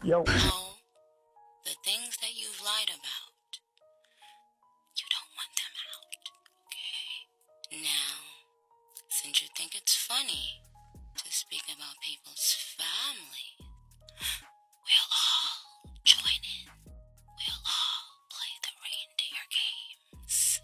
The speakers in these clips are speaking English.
Yo. No, the things that you've lied about, you don't want them out, okay? Now, since you think it's funny to speak about people's family, we'll all join in. We'll all play the reindeer games.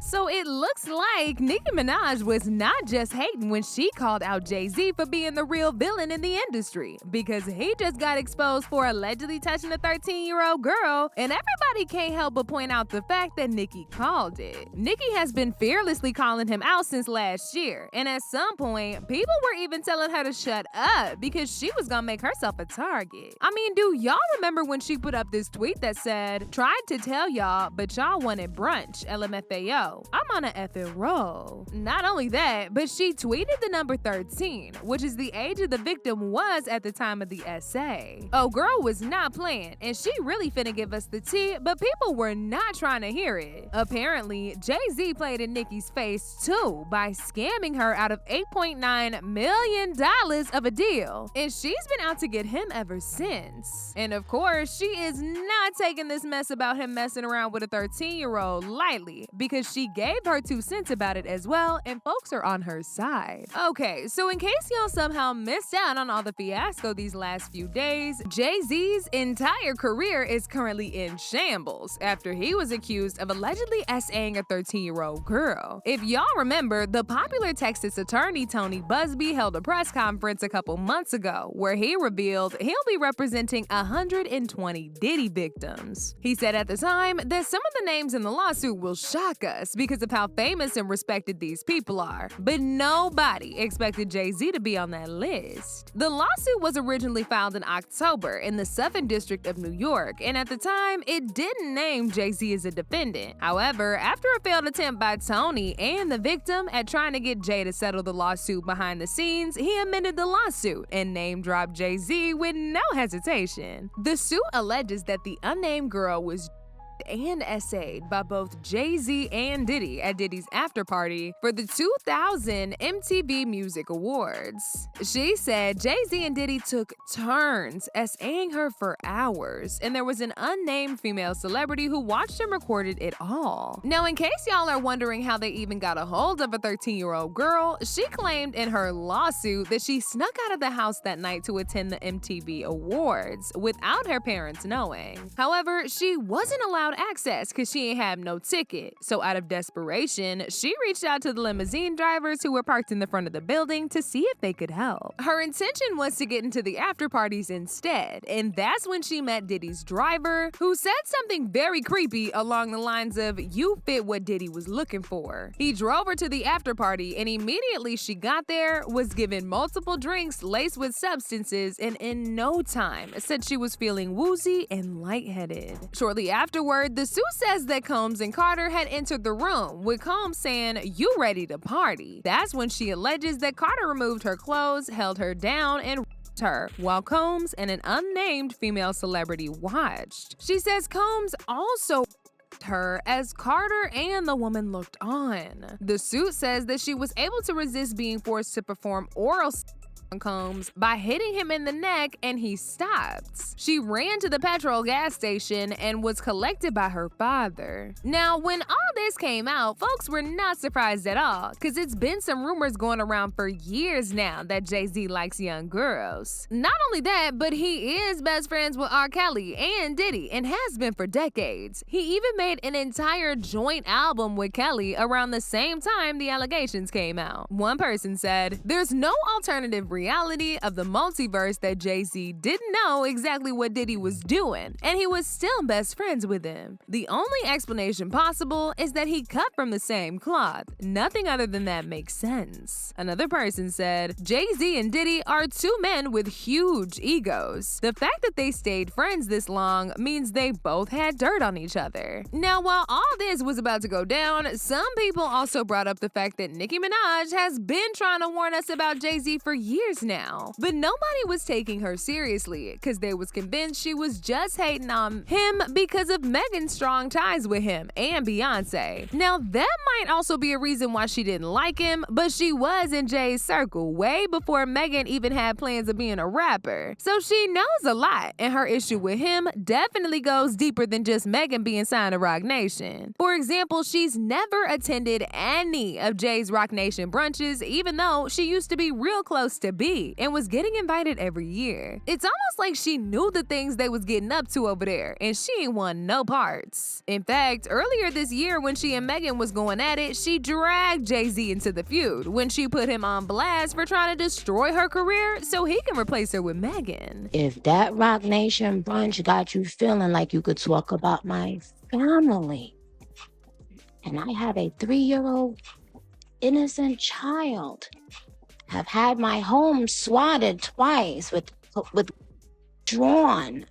So it looks like Nicki Minaj was not just hating when she called out Jay-Z for being the real villain in the industry, because he just got exposed for allegedly touching a 13-year-old girl, and everybody can't help but point out the fact that Nicki called it. Nicki has been fearlessly calling him out since last year, and at some point, people were even telling her to shut up because she was gonna make herself a target. I mean, do y'all remember when she put up this tweet that said, "Tried to tell y'all, but y'all wanted brunch, LMFAO. I'm on a effing roll." Not only that, but she tweeted the number 13, which is the age of the victim was at the time of the essay. Oh, girl was not playing, and she really finna give us the tea, but people were not trying to hear it. Apparently, Jay-Z played in Nicki's face too by scamming her out of $8.9 million of a deal, and she's been out to get him ever since. And of course, she is not taking this mess about him messing around with a 13-year-old lightly, because she gave her 2 cents about it as well, and folks are on her side. Okay, so in case y'all somehow missed out on all the fiasco these last few days, Jay-Z's entire career is currently in shambles after he was accused of allegedly SAing a 13-year-old girl. If y'all remember, the popular Texas attorney Tony Busby held a press conference a couple months ago where he revealed he'll be representing 120 Diddy victims. He said at the time that some of the names in the lawsuit will shock us because of how famous and respected these people are, but nobody expected Jay-Z to be on that list. The lawsuit was originally filed in October in the Southern District of New York, and at the time, it didn't name Jay-Z as a defendant. However, after a failed attempt by Tony and the victim at trying to get Jay to settle the lawsuit behind the scenes, he amended the lawsuit and name-dropped Jay-Z with no hesitation. The suit alleges that the unnamed girl was and essayed by both Jay-Z and Diddy at Diddy's after party for the 2000 MTV Music Awards. She said Jay-Z and Diddy took turns essaying her for hours, and there was an unnamed female celebrity who watched and recorded it all. Now, in case y'all are wondering how they even got a hold of a 13-year-old girl, she claimed in her lawsuit that she snuck out of the house that night to attend the MTV Awards without her parents knowing. However, she wasn't allowed access because she ain't have no ticket. So out of desperation, she reached out to the limousine drivers who were parked in the front of the building to see if they could help. Her intention was to get into the after parties instead, and that's when she met Diddy's driver, who said something very creepy along the lines of, "You fit what Diddy was looking for." He drove her to the after party, and immediately she got there, was given multiple drinks laced with substances, and in no time said she was feeling woozy and lightheaded. Shortly afterward, the suit says that Combs and Carter had entered the room, with Combs saying, "You ready to party?" That's when she alleges that Carter removed her clothes, held her down, and her, while Combs and an unnamed female celebrity watched. She says Combs also her as Carter and the woman looked on. The suit says that she was able to resist being forced to perform oral on Combs by hitting him in the neck, and he stopped. She ran to the petrol gas station and was collected by her father. Now, when all this came out, folks were not surprised at all, because it's been some rumors going around for years now that Jay-Z likes young girls. Not only that, but he is best friends with R. Kelly and Diddy, and has been for decades. He even made an entire joint album with Kelly around the same time the allegations came out. One person said, "There's no alternative reality of the multiverse that Jay-Z didn't know exactly what Diddy was doing, and he was still best friends with him. The only explanation possible is that he cut from the same cloth. Nothing other than that makes sense." Another person said, "Jay-Z and Diddy are two men with huge egos. The fact that they stayed friends this long means they both had dirt on each other." Now, while all this was about to go down, some people also brought up the fact that Nicki Minaj has been trying to warn us about Jay-Z for years years now. But nobody was taking her seriously because they was convinced she was just hating on him because of Megan's strong ties with him and Beyoncé. Now that might also be a reason why she didn't like him, but she was in Jay's circle way before Megan even had plans of being a rapper. So she knows a lot, and her issue with him definitely goes deeper than just Megan being signed to Roc Nation. For example, she's never attended any of Jay's Roc Nation brunches, even though she used to be real close to B and was getting invited every year. It's almost like she knew the things they was getting up to over there, and she ain't won no parts. In fact, earlier this year when she and Megan was going at it, she dragged Jay-Z into the feud when she put him on blast for trying to destroy her career so he can replace her with Megan. If that Roc Nation brunch got you feeling like you could talk about my family, and I have a 3-year-old innocent child, have had my home swatted twice with drawn,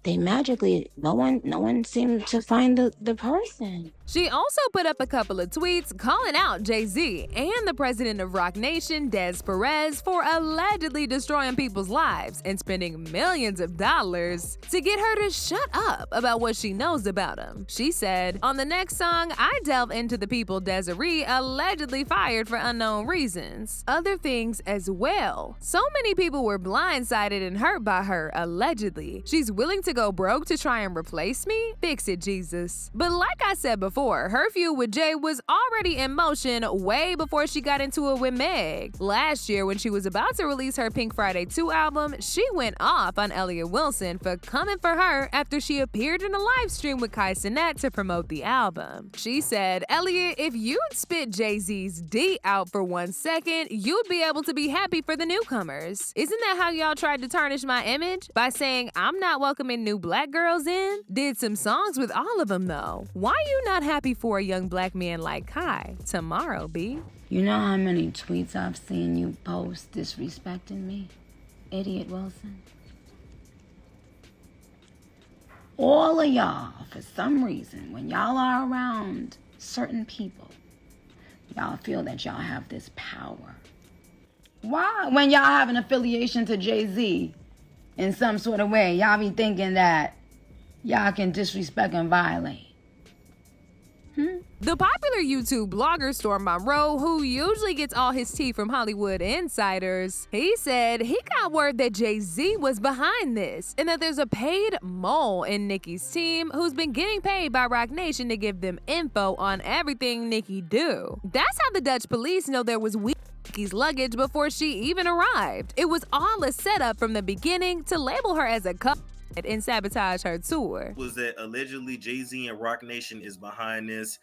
they magically, no one seemed to find the person. She also put up a couple of tweets calling out Jay-Z and the president of Roc Nation, Des Perez, for allegedly destroying people's lives and spending millions of dollars to get her to shut up about what she knows about him. She said, "On the next song, I delve into the people Desiree allegedly fired for unknown reasons. Other things as well. So many people were blindsided and hurt by her, allegedly. She's willing to go broke to try and replace me? Fix it, Jesus." But like I said before, her feud with Jay was already in motion way before she got into it with Meg. Last year, when she was about to release her Pink Friday 2 album, she went off on Elliott Wilson for coming for her after she appeared in a live stream with Kai Cenat to promote the album. She said, "Elliott, if you'd spit Jay-Z's D out for 1 second, you'd be able to be happy for the newcomers. Isn't that how y'all tried to tarnish my image? By saying I'm not welcoming new black girls in? Did some songs with all of them though. Why you not happy for a young black man like Kai? Tomorrow, B." You know how many tweets I've seen you post disrespecting me, Idiot Wilson? All of y'all, for some reason, when y'all are around certain people, y'all feel that y'all have this power. Why? When y'all have an affiliation to Jay-Z in some sort of way, y'all be thinking that y'all can disrespect and violate. The popular YouTube blogger Storm Monroe, who usually gets all his tea from Hollywood insiders, he said he got word that Jay-Z was behind this and that there's a paid mole in Nicki's team who's been getting paid by Roc Nation to give them info on everything Nicki do. That's how the Dutch police know there was Nicki's luggage before she even arrived. It was all a setup from the beginning to label her as a couple and sabotage her tour. Was that allegedly Jay-Z and Roc Nation is behind this?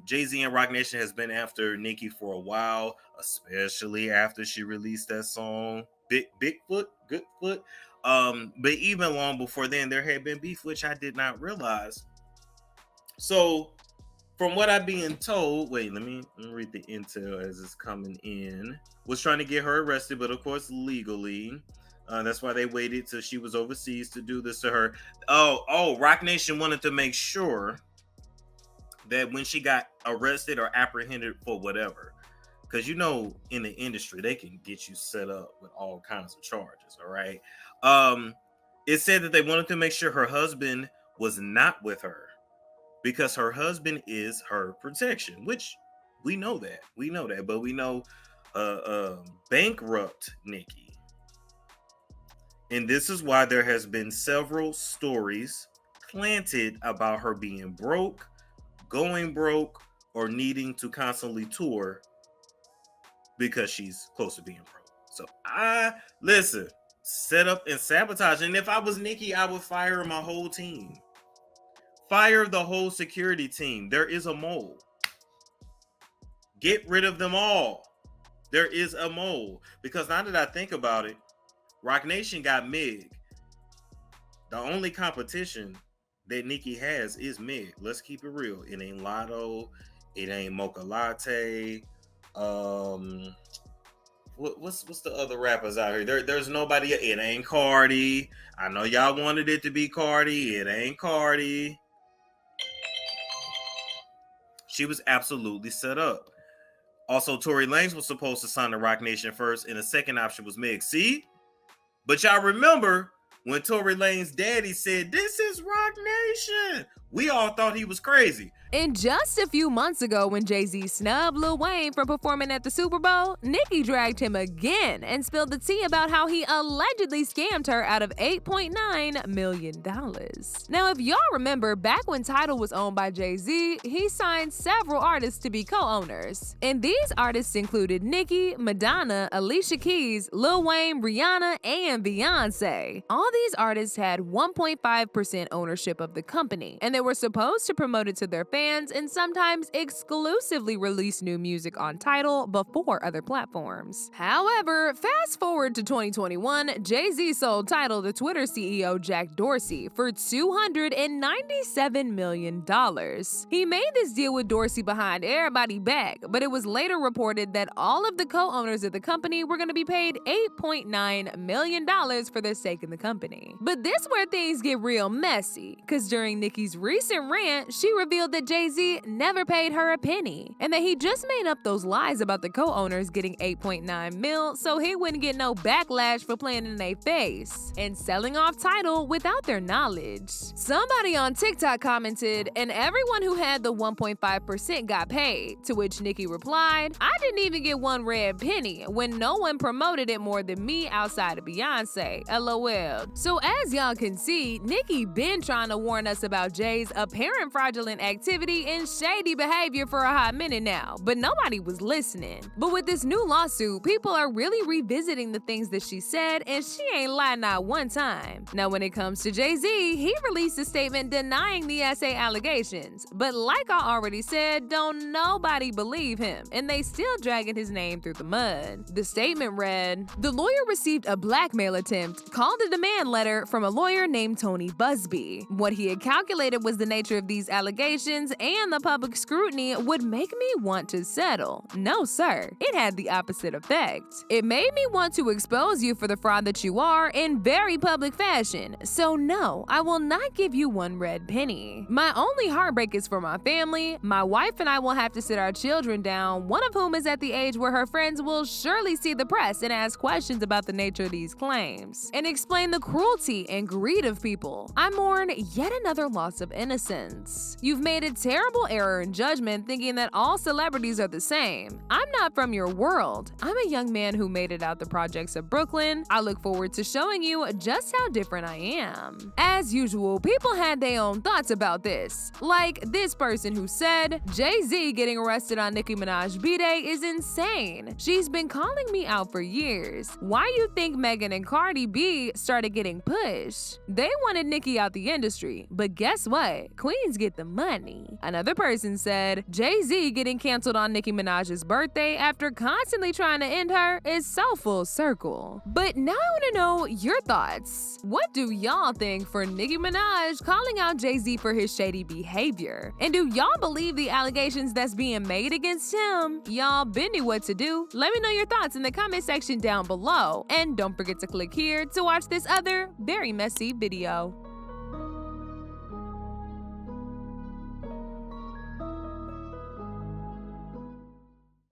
Jay-Z and Roc Nation has been after Nicki for a while, especially after she released that song Bigfoot, Goodfoot. But even long before then, there had been beef, which I did not realize. So from what I'm being told, wait, let me read the intel as it's coming in. Was trying to get her arrested, but of course legally. That's why they waited till she was overseas to do this to her. Roc Nation wanted to make sure that when she got arrested or apprehended for whatever, because you know in the industry they can get you set up with all kinds of charges. All right. It said that they wanted to make sure her husband was not with her because her husband is her protection, which we know that, but we know bankrupt Nicki. And this is why there has been several stories planted about her being broke, going broke, or needing to constantly tour because she's close to being broke. So listen, set up and sabotage. And if I was Nicki, I would fire my whole team. Fire the whole security team. There is a mole. Get rid of them all. There is a mole. Because now that I think about it, Roc Nation got Meg. The only competition that Nicki has is Meg. Let's keep it real. It ain't Lotto. It ain't Mocha Latte. What's the other rappers out here? There's nobody. It ain't Cardi. I know y'all wanted it to be Cardi. It ain't Cardi. She was absolutely set up. Also, Tory Lanez was supposed to sign to Roc Nation first, and the second option was Meg. See? But y'all remember when Tory Lanez's daddy said, "This is Roc Nation," we all thought he was crazy. And just a few months ago, when Jay-Z snubbed Lil Wayne for performing at the Super Bowl, Nicki dragged him again and spilled the tea about how he allegedly scammed her out of $8.9 million. Now, if y'all remember, back when Tidal was owned by Jay-Z, he signed several artists to be co-owners. And these artists included Nicki, Madonna, Alicia Keys, Lil Wayne, Rihanna, and Beyoncé. All these artists had 1.5% ownership of the company, and they were supposed to promote it to their fans and sometimes exclusively release new music on Tidal before other platforms. However, fast forward to 2021, Jay-Z sold Tidal to Twitter CEO Jack Dorsey for $297 million. He made this deal with Dorsey behind everybody's back, but it was later reported that all of the co-owners of the company were going to be paid $8.9 million for their stake in the company. But this is where things get real messy, because during Nicki's recent rant, she revealed that Jay-Z never paid her a penny, and that he just made up those lies about the co-owners getting $8.9 mil so he wouldn't get no backlash for playing in their face and selling off Tidal without their knowledge. Somebody on TikTok commented, "And everyone who had the 1.5% got paid," to which Nicki replied, "I didn't even get one red penny when no one promoted it more than me outside of Beyonce, LOL." So as y'all can see, Nicki been trying to warn us about Jay's apparent fraudulent activity and shady behavior for a hot minute now, but nobody was listening. But with this new lawsuit, people are really revisiting the things that she said, and she ain't lied not one time. Now, when it comes to Jay-Z, he released a statement denying the SA allegations, but like I already said, don't nobody believe him, and they still dragging his name through the mud. The statement read, "The lawyer received a blackmail attempt, called a demand letter from a lawyer named Tony Busby. What he had calculated was the nature of these allegations and the public scrutiny would make me want to settle. No, sir. It had the opposite effect. It made me want to expose you for the fraud that you are in very public fashion. So no, I will not give you one red penny. My only heartbreak is for my family. My wife and I will have to sit our children down, one of whom is at the age where her friends will surely see the press and ask questions about the nature of these claims, and explain the cruelty and greed of people. I mourn yet another loss of innocence. You've made a terrible error in judgment thinking that all celebrities are the same. I'm not from your world. I'm a young man who made it out the projects of Brooklyn. I look forward to showing you just how different I am." As usual, people had their own thoughts about this. Like this person who said, "Jay-Z getting arrested on Nicki Minaj B-Day is insane. She's been calling me out for years. Why you think Megan and Cardi B started getting pushed? They wanted Nicki out the industry, but guess what? Queens get the money." Another person said, "Jay-Z getting canceled on Nicki Minaj's birthday after constantly trying to end her is so full circle." But now I want to know your thoughts. What do y'all think for Nicki Minaj calling out Jay-Z for his shady behavior? And do y'all believe the allegations that's being made against him? Y'all been knew what to do. Let me know your thoughts in the comment section down below. And don't forget to click here to watch this other very messy video.